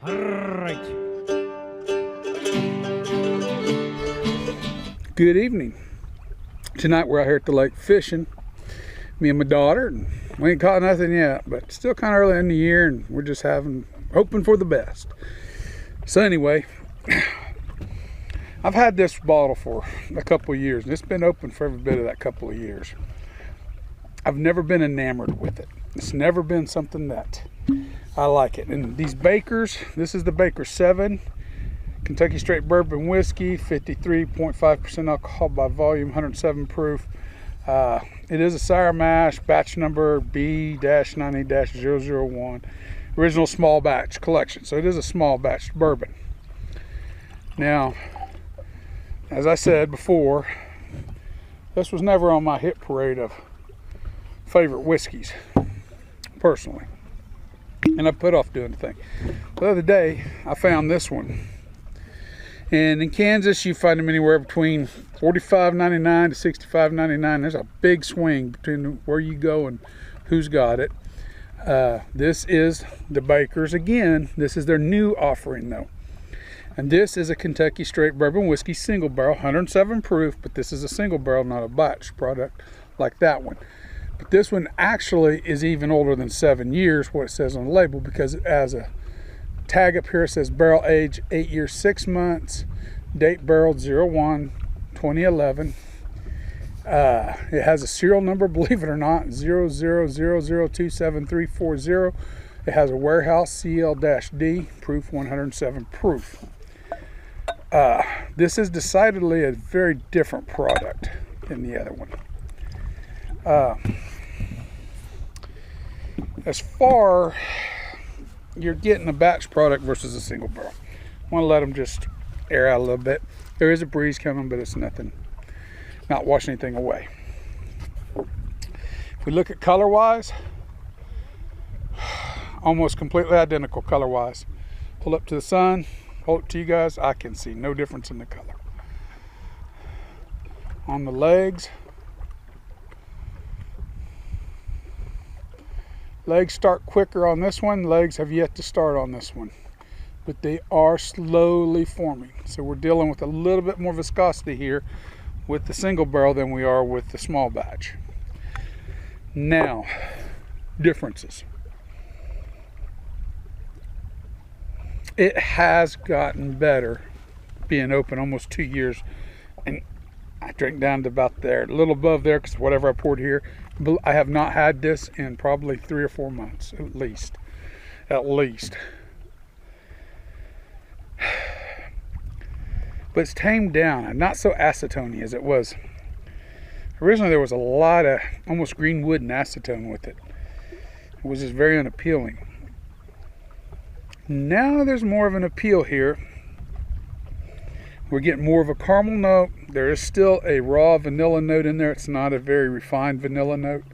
Alright. Good evening. Tonight we're out here at the lake fishing. Me and my daughter, and we ain't caught nothing yet, but still kind of early in the year, and we're just hoping for the best. So anyway, I've had this bottle for a couple of years, and it's been open for every bit of that couple of years. I've never been enamored with it. It's never been something that I like it. And these Bakers, this is the Baker 7 Kentucky Straight Bourbon Whiskey, 53.5% alcohol by volume, 107 proof. It is a sour mash, batch number B-90-001, original small batch collection. So it is a small batch bourbon. Now, as I said before, this was never on my hit parade of favorite whiskeys, personally. And I put off doing the thing. The other day, I found this one. And in Kansas, you find them anywhere between $45.99 to $65.99. There's a big swing between where you go and who's got it. This is the Bakers again. This is their new offering, though. And this is a Kentucky Straight Bourbon Whiskey single barrel, 107 proof, but this is a single barrel, not a batch product like that one. But this one actually is even older than 7 years, what it says on the label, because it has a tag up here. It says barrel age 8 years 6 months, date barreled 01/2011. It has a serial number, believe it or not, 0000273340. It has a warehouse CL-D, proof 107 proof. This is decidedly a very different product than the other one. As far you're getting a batch product versus a single barrel, I want to let them just air out a little bit. There is a breeze coming, but it's nothing, not washing anything away. If we look at color wise, almost completely identical color wise. Pull up to the sun, hold it to you guys, I can see no difference in the color. On the legs start quicker on this one. Legs have yet to start on this one, but they are slowly forming. So we're dealing with a little bit more viscosity here with the single barrel than we are with the small batch. Now, differences. It has gotten better being open almost 2 years, and I drank down to about there, a little above there, because whatever I poured here. I have not had this in probably 3 or 4 months, at least. But it's tamed down. I'm not so acetone as it was. Originally, there was a lot of almost green wood and acetone with it. It was just very unappealing. Now there's more of an appeal here. We're getting more of a caramel note. There is still a raw vanilla note in there. It's not a very refined vanilla note.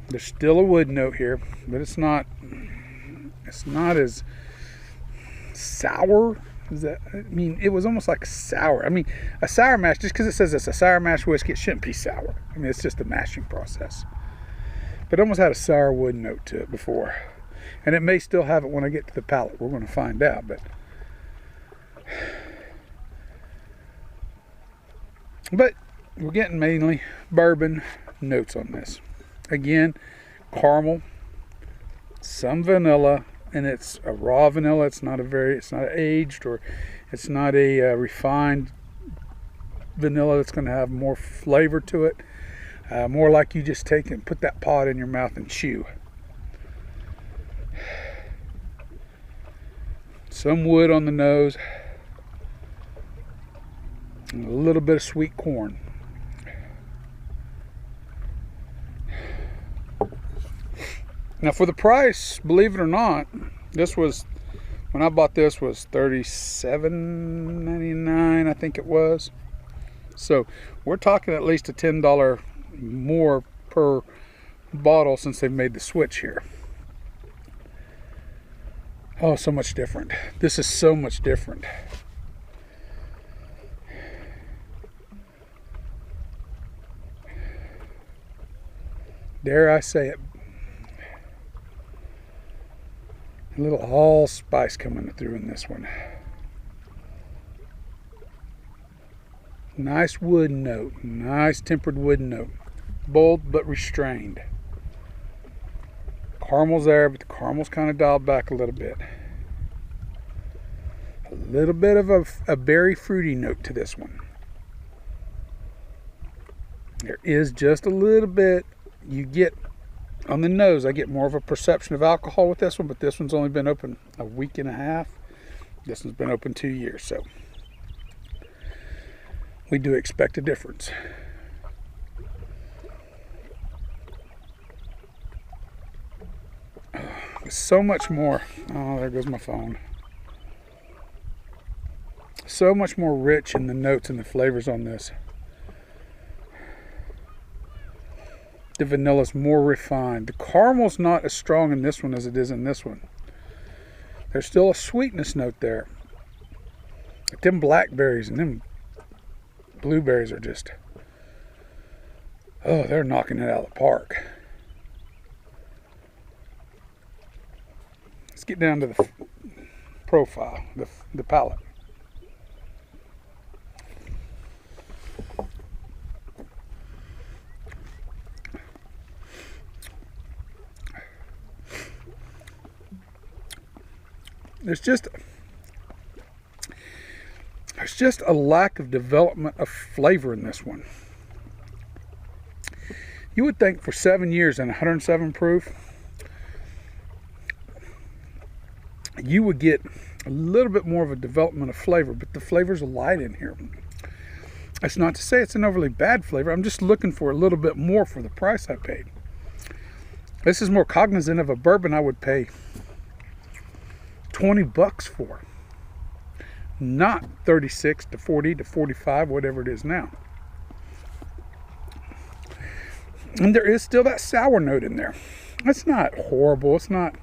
There's still a wood note here, but it's not as sour. It was almost like sour. A sour mash, just because it says it's a sour mash whiskey, it shouldn't be sour. It's just a mashing process. But it almost had a sour wood note to it before. And it may still have it when I get to the palate. We're going to find out. But we're getting mainly bourbon notes on this. Again, caramel, some vanilla, and it's a raw vanilla. It's not aged, or it's not a refined vanilla that's going to have more flavor to it. More like you just take and put that pod in your mouth and chew. Some wood on the nose, and a little bit of sweet corn. Now for the price, believe it or not, this was, when I bought this, was $37.99, I think it was. So we're talking at least a $10 more per bottle since they've made the switch here. Oh, so much different. This is so much different. Dare I say it, a little allspice coming through in this one. Nice wood note, nice tempered wood note. Bold but restrained. Caramel's there, but the caramel's kind of dialed back a little bit. A little bit of a berry fruity note to this one. There is just a little bit. You get on the nose, I get more of a perception of alcohol with this one, but this one's only been open a week and a half. This one's been open 2 years, so we do expect a difference. So much more. Oh, there goes my phone. So much more rich in the notes and the flavors on this. The vanilla's more refined. The caramel's not as strong in this one as it is in this one. There's still a sweetness note there. But them blackberries and them blueberries are just, oh, they're knocking it out of the park. Let's get down to the profile, the palate. There's just a lack of development of flavor in this one. You would think for 7 years and 107 proof, you would get a little bit more of a development of flavor, but the flavor's light in here. That's not to say it's an overly bad flavor. I'm just looking for a little bit more for the price I paid. This is more cognizant of a bourbon I would pay $20 for, not 36 to 40 to 45, whatever it is now. And there is still that sour note in there. It's not horrible. It's not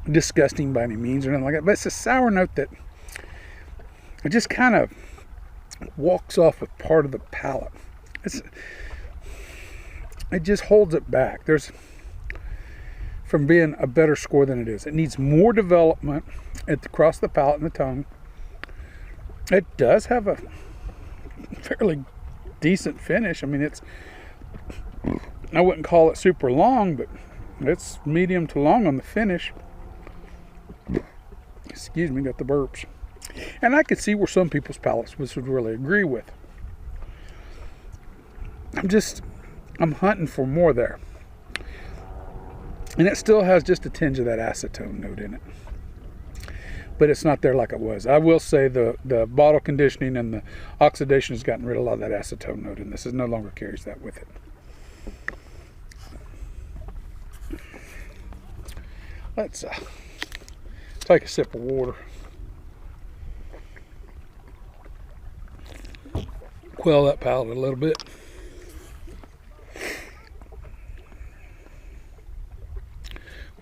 disgusting by any means or anything like that, but it's a sour note that it just kind of walks off with part of the palate. It just holds it back. There's from being a better score than it is. It needs more development across the palate and the tongue. It does have a fairly decent finish. I mean, I wouldn't call it super long, but it's medium to long on the finish. Excuse me, got the burps. And I could see where some people's palates would really agree with. I'm hunting for more there. And it still has just a tinge of that acetone note in it. But it's not there like it was. I will say the bottle conditioning and the oxidation has gotten rid of a lot of that acetone note, and this no longer carries that with it. Let's take a sip of water. Quell that palate a little bit.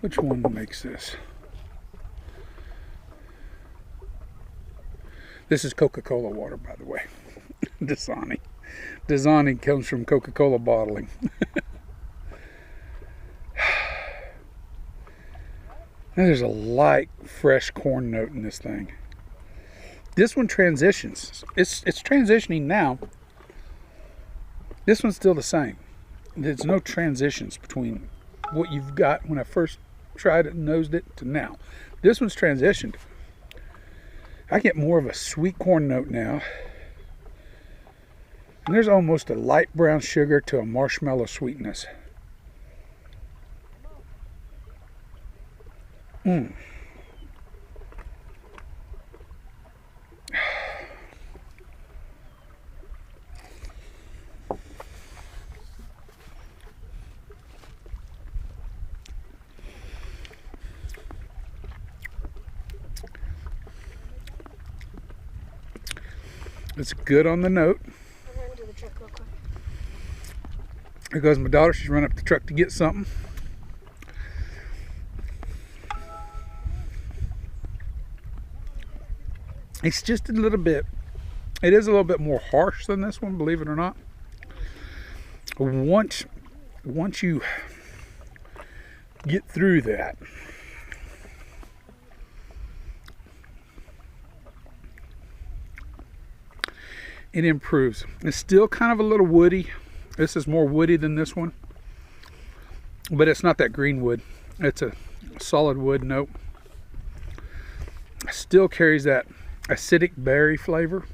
Which one makes this? This is Coca-Cola water, by the way. Dasani. Dasani comes from Coca-Cola bottling. There's a light, fresh corn note in this thing. This one transitions. It's transitioning now. This one's still the same. There's no transitions between what you've got when I first tried it and nosed it to now. This one's transitioned. I get more of a sweet corn note now. And there's almost a light brown sugar to a marshmallow sweetness. It's good on the note. I'm running to the truck real quick. There goes my daughter. She's running up the truck to get something. It's just a little bit, it is a little bit more harsh than this one, believe it or not. Once once you get through that, it improves. It's still kind of a little woody. This is more woody than this one, but it's not that green wood. It's a solid wood note. Still carries that acidic berry flavor,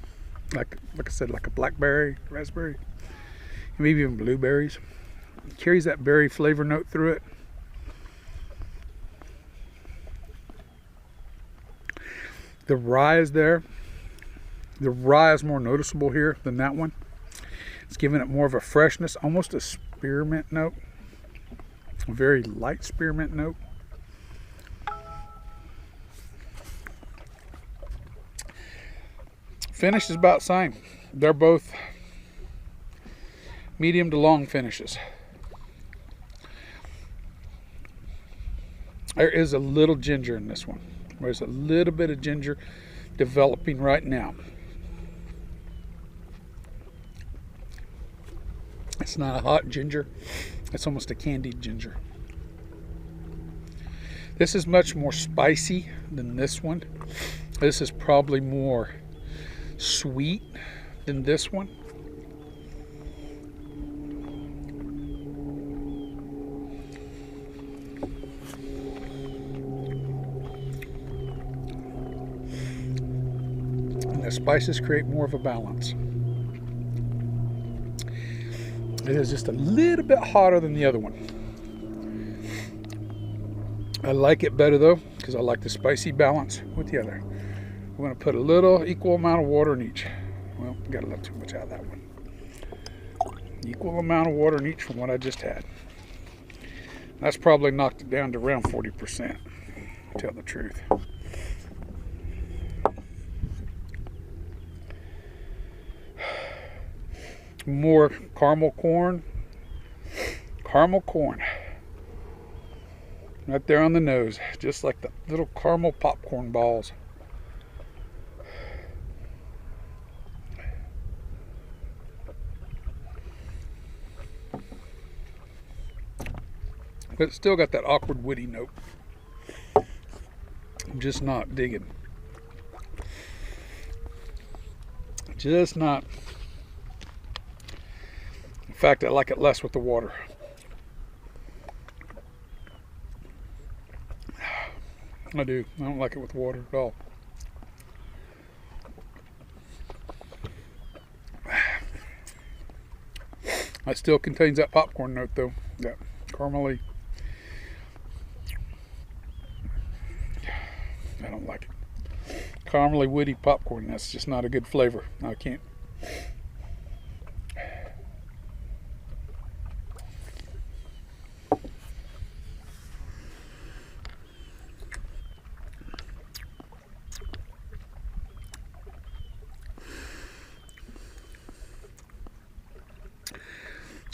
like I said, like a blackberry, raspberry, maybe even blueberries. It carries that berry flavor note through it. The rye is there. The rye is more noticeable here than that one. It's giving it more of a freshness, almost a spearmint note. A very light spearmint note. Finish is about the same. They're both medium to long finishes. There is a little ginger in this one. There's a little bit of ginger developing right now. It's not a hot ginger. It's almost a candied ginger. This is much more spicy than this one. This is probably more sweet than this one. And the spices create more of a balance. It is just a little bit hotter than the other one. I like it better though, because I like the spicy balance with the other. I'm going to put a little equal amount of water in each. Well, got a little too much out of that one. Equal amount of water in each from what I just had. That's probably knocked it down to around 40%, to tell the truth. More caramel corn. Caramel corn. Right there on the nose. Just like the little caramel popcorn balls. But it's still got that awkward woody note. I'm just not digging. Just not. In fact, I like it less with the water. I do. I don't like it with water at all. It still contains that popcorn note though. That caramely. I don't like it. Caramely woody popcorn. That's just not a good flavor. I can't.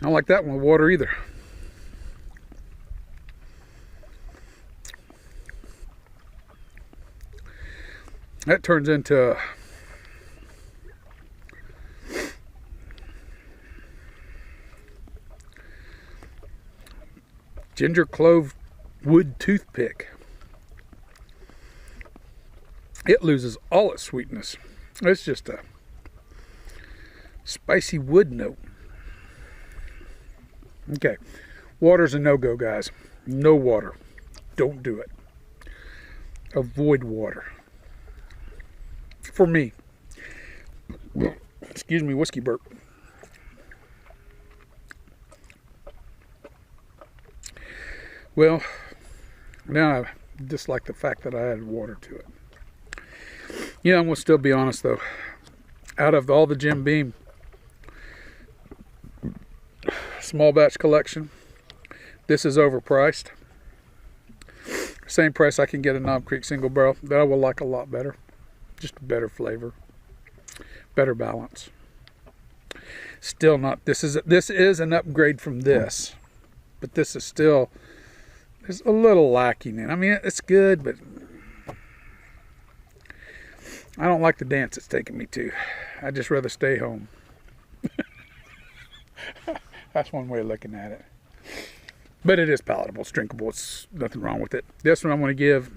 I don't like that one with water either. That turns into ginger clove wood toothpick. It loses all its sweetness. It's just a spicy wood note. Okay, water's a no-go, guys. No water. Don't do it. Avoid water. For me. Excuse me, whiskey burp. Well, now I dislike the fact that I added water to it. You know, I'm going to still be honest though. Out of all the Jim Beam small batch collection, this is overpriced. Same price I can get a Knob Creek single barrel that I will like a lot better. Just a better flavor, better balance. Still not. This is an upgrade from this, but this is still, there's a little lacking in. I mean, it's good, but I don't like the dance it's taking me to. I'd just rather stay home. That's one way of looking at it. But it is palatable. It's drinkable. It's nothing wrong with it. This one I'm going to give,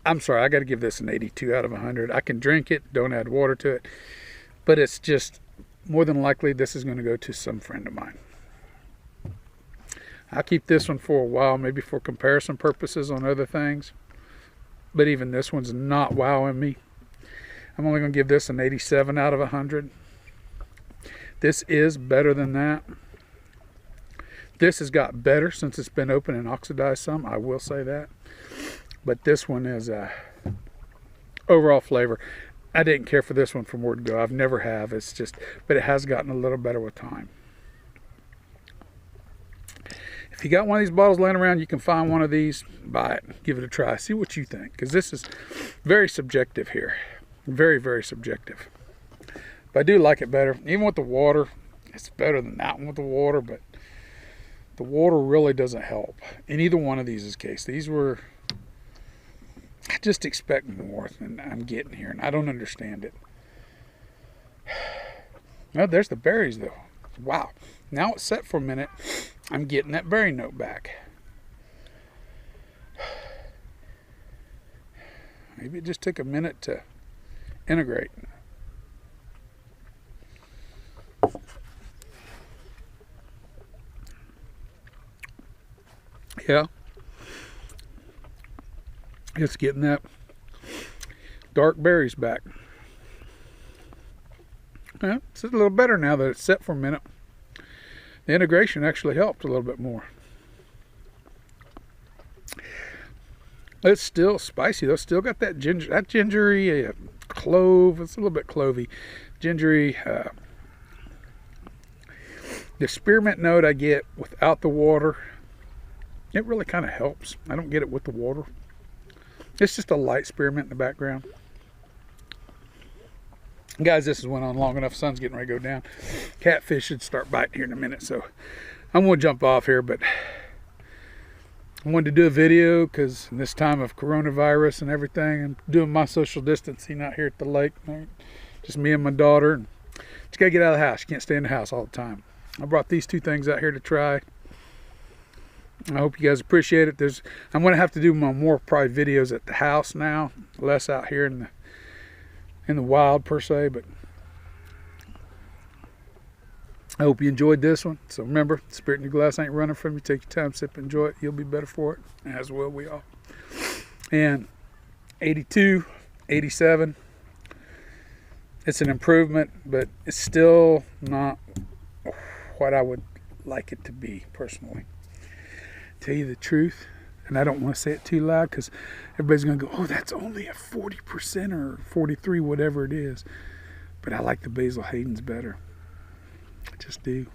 I'm sorry, I got to give this an 82 out of 100. I can drink it, don't add water to it, but it's just more than likely this is going to go to some friend of mine. I'll keep this one for a while, maybe for comparison purposes on other things, but even this one's not wowing me. I'm only going to give this an 87 out of 100. This is better than that. This has got better since it's been open and oxidized some, I will say that. But this one is overall flavor. I didn't care for this one from word go. I've never have. It's just, but it has gotten a little better with time. If you got one of these bottles laying around, you can find one of these, buy it, give it a try, see what you think. Because this is very subjective here. Very, very subjective. But I do like it better. Even with the water, it's better than that one with the water, but the water really doesn't help in either one of these case. These were, I just expect more than I'm getting here, and I don't understand it. Well, there's the berries though. Wow. Now it's set for a minute. I'm getting that berry note back. Maybe it just took a minute to integrate. Yeah. It's getting that dark berries back. Yeah, it's a little better now that it's set for a minute. The integration actually helped a little bit more. It's still spicy though. Still got that ginger, that gingery clove. It's a little bit clovey, gingery. The spearmint note I get without the water. It really kind of helps. I don't get it with the water. It's just a light spearmint in the background. Guys, this has went on long enough. Sun's getting ready to go down. Catfish should start biting here in a minute, so I'm going to jump off here, but I wanted to do a video because in this time of coronavirus and everything, I'm doing my social distancing out here at the lake. Just me and my daughter. And just got to get out of the house. You can't stay in the house all the time. I brought these two things out here to try. I hope you guys appreciate it. I'm going to have to do my more probably videos at the house now, less out here in the wild per se, but I hope you enjoyed this one. So remember, spirit in your glass ain't running from you. Take your time, sip, enjoy it. You'll be better for it, as will we all. And 82, 87, it's an improvement, but it's still not what I would like it to be personally. Tell you the truth, and I don't want to say it too loud because everybody's going to go, oh, that's only a 40% or 43, whatever it is. But I like the Basil Hayden's better. I just do.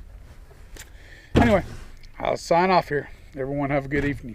Anyway, I'll sign off here. Everyone have a good evening.